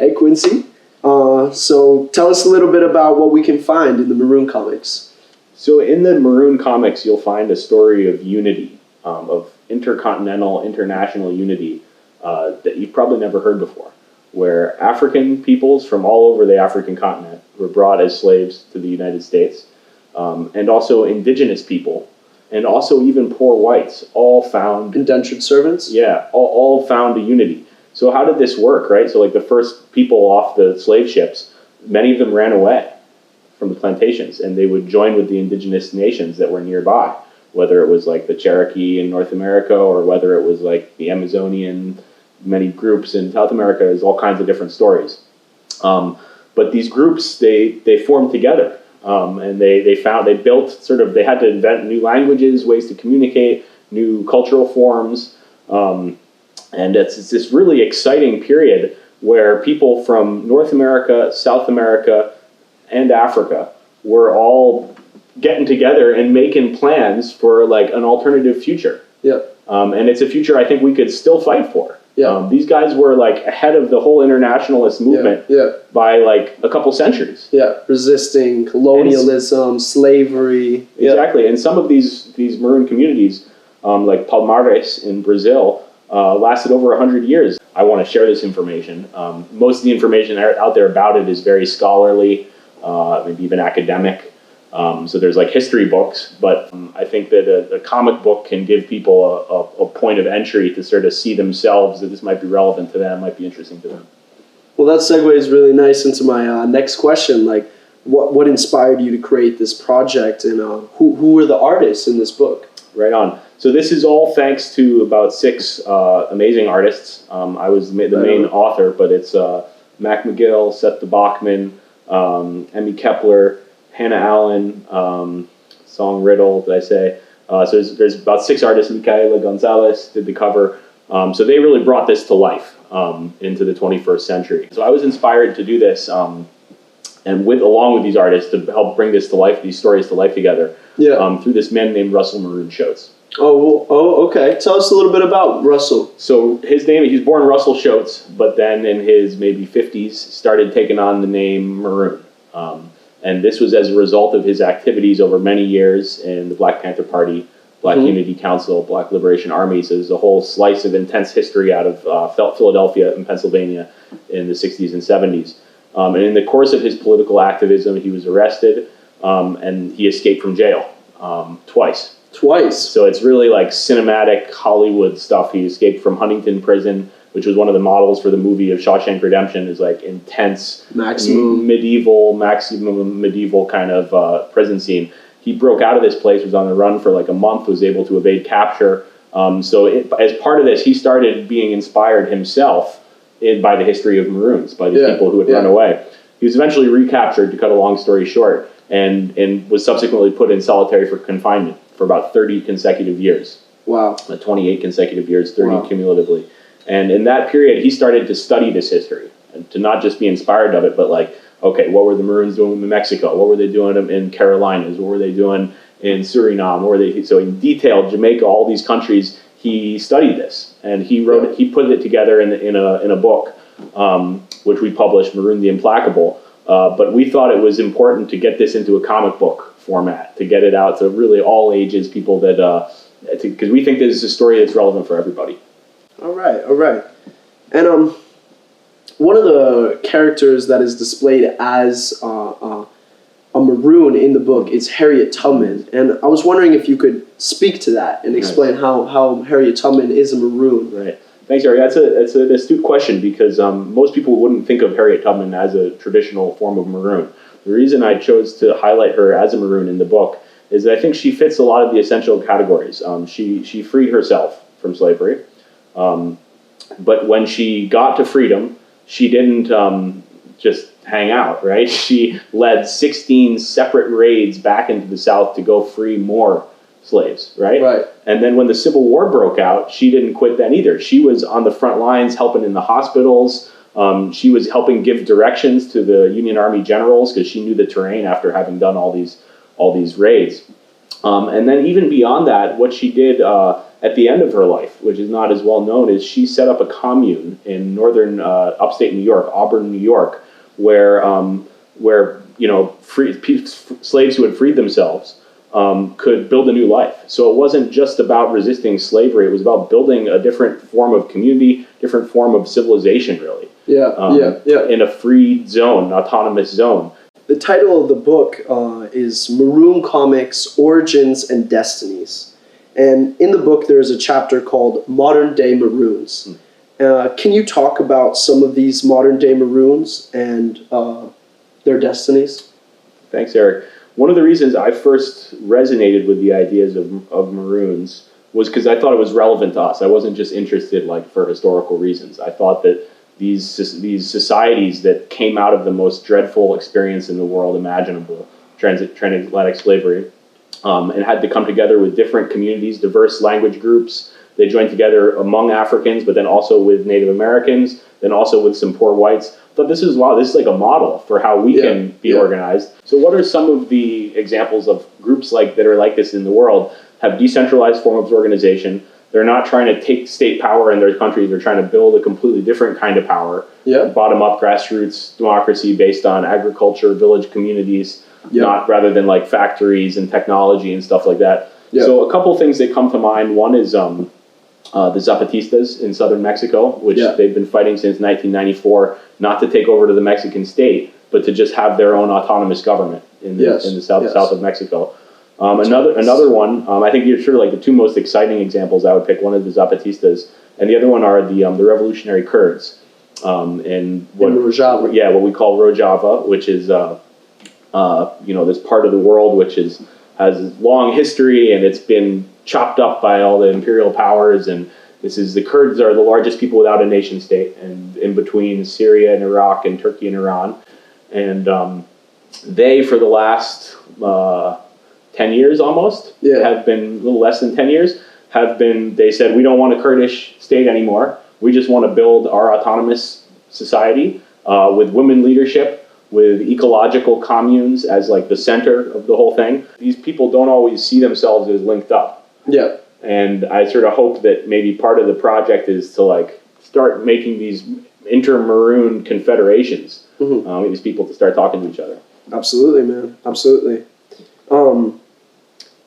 Hey, Quincy. So tell us a little bit about what we can find in the Maroon Comix. So in the Maroon Comix, you'll find a story of unity, of intercontinental, international unity that you've probably never heard before, where African peoples from all over the African continent were brought as slaves to the United States, and also indigenous people, and also even poor whites, all found... Indentured servants? Yeah, all found a unity. So how did this work, right? So like the first people off the slave ships, many of them ran away from the plantations, and they would join with the indigenous nations that were nearby, whether it was like the Cherokee in North America or whether it was like the Amazonian, many groups in South America. There's all kinds of different stories. But these groups, they formed together, and they had to invent new languages, ways to communicate, new cultural forms, and it's this really exciting period where people from North America, South America, and Africa were all getting together and making plans for like an alternative future. Yeah. And it's a future I think we could still fight for. Yeah. These guys were like ahead of the whole internationalist movement by like a couple centuries. Yeah, resisting colonialism, slavery. Exactly, and some of these Maroon communities, like Palmares in Brazil, lasted over 100 years. I want to share this information. Most of the information out there about it is very scholarly, maybe even academic. So there's like history books, but I think that a comic book can give people a point of entry to sort of see themselves, that this might be relevant to them, might be interesting to them. Well, that segues really nice into my next question. Like, what inspired you to create this project, and who were the artists in this book? Right on. So this is all thanks to about 6 amazing artists. I was the main author, but it's Mac McGill, Seth de Bachman, Emmy Kepler, Hannah Allen, Song Riddle, did I say? So there's about 6 artists. Micaela Gonzalez did the cover. So they really brought this to life into the 21st century. So I was inspired to do this, and along with these artists, to help bring this to life, these stories to life together, through this man named Russell Maroon Shotes. Oh, okay. Tell us a little bit about Russell. So his name, he was born Russell Shotes, but then in his maybe 50s, started taking on the name Maroon. And this was as a result of his activities over many years in the Black Panther Party, Black Unity Council, Black Liberation Army. So there's a whole slice of intense history out of Philadelphia and Pennsylvania in the 60s and 70s. And in the course of his political activism, he was arrested, and he escaped from jail twice. So it's really like cinematic Hollywood stuff. He escaped from Huntington Prison, which was one of the models for the movie of Shawshank Redemption, is like intense, maximum medieval kind of prison scene. He broke out of this place, was on the run for like a month, was able to evade capture. As part of this, he started being inspired himself by the history of Maroons, by these people who had run away. He was eventually recaptured, to cut a long story short, and was subsequently put in solitary for confinement for about 30 consecutive years. Wow. 28 consecutive years, 30 cumulatively. And in that period, he started to study this history, and to not just be inspired of it, but like, okay, what were the Maroons doing in Mexico? What were they doing in Carolinas? What were they doing in Suriname? So in detail, Jamaica, all these countries, he studied this, and he put it together in a book, which we published, Maroon the Implacable. But we thought it was important to get this into a comic book format, to get it out to really all ages, people that, because we think this is a story that's relevant for everybody. All right. And one of the characters that is displayed as a Maroon in the book is Harriet Tubman. And I was wondering if you could speak to that and explain how Harriet Tubman is a Maroon. Right. Thanks, Harry. That's an astute question, because most people wouldn't think of Harriet Tubman as a traditional form of Maroon. The reason I chose to highlight her as a Maroon in the book is that I think she fits a lot of the essential categories. She freed herself from slavery. But when she got to freedom, she didn't just hang out, right? She led 16 separate raids back into the South to go free more slaves, right? Right. And then when the Civil War broke out, she didn't quit then either. She was on the front lines helping in the hospitals. She was helping give directions to the Union Army generals, because she knew the terrain after having done all these raids. And then even beyond that, what she did at the end of her life, which is not as well known, is she set up a commune in northern upstate New York, Auburn, New York, where slaves who had freed themselves could build a new life. So it wasn't just about resisting slavery; it was about building a different form of community, different form of civilization, really. In a free zone, an autonomous zone. The title of the book is Maroon Comix, Origins and Destinies. And in the book, there's a chapter called Modern Day Maroons. Can you talk about some of these modern day Maroons and their destinies? Thanks, Eric. One of the reasons I first resonated with the ideas of Maroons was because I thought it was relevant to us. I wasn't just interested for historical reasons. I thought that these societies that came out of the most dreadful experience in the world imaginable, transatlantic slavery, and had to come together with different communities, diverse language groups. They joined together among Africans, but then also with Native Americans, then also with some poor whites. I thought this is like a model for how we can be organized. So what are some of the examples of groups that are like this in the world? Have decentralized forms of organization. They're not trying to take state power in their country. They're trying to build a completely different kind of power. Bottom-up grassroots democracy based on agriculture, village communities, not rather than factories and technology and stuff like that. So a couple things that come to mind. One is the Zapatistas in southern Mexico, which they've been fighting since 1994, not to take over to the Mexican state, but to just have their own autonomous government in the south of Mexico. Another one, I think you're sort of the two most exciting examples I would pick. One is the Zapatistas, and the other one are the Revolutionary Kurds. In Rojava. Yeah, what we call Rojava, which is this part of the world which has long history, and it's been chopped up by all the imperial powers. And the Kurds are the largest people without a nation state, and in between Syria and Iraq and Turkey and Iran. And they, for the last 10 years almost, have been a little less than 10 years, they said, we don't want a Kurdish state anymore. We just want to build our autonomous society with women leadership, with ecological communes as the center of the whole thing. These people don't always see themselves as linked up. And I sort of hope that maybe part of the project is to start making these inter-Maroon confederations. These people to start talking to each other. Absolutely, man. Absolutely.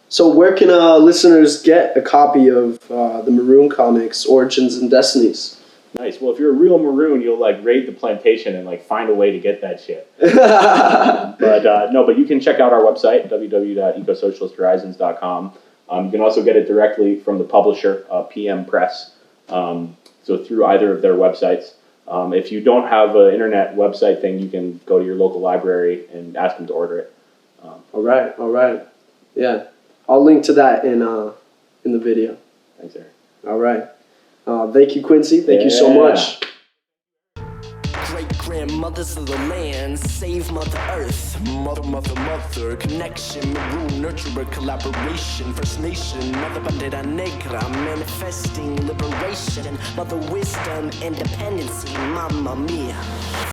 So where can listeners get a copy of the Maroon Comix, Origins and Destinies? Nice. Well, if you're a real Maroon, you'll raid the plantation and find a way to get that shit. But you can check out our website, www.ecosocialisthorizons.com. You can also get it directly from the publisher, PM Press. So through either of their websites. If you don't have an internet website thing, you can go to your local library and ask them to order it. All right. Yeah. I'll link to that in the video. Thanks, Eric. All right. Thank you, Quincy. Thank you so much. Great-grandmothers of the land, save Mother Earth, mother, connection, Maroon, nurturer, collaboration, First Nation, Mother Bandera Negra, manifesting liberation, Mother Wisdom, independency, Mamma Mia.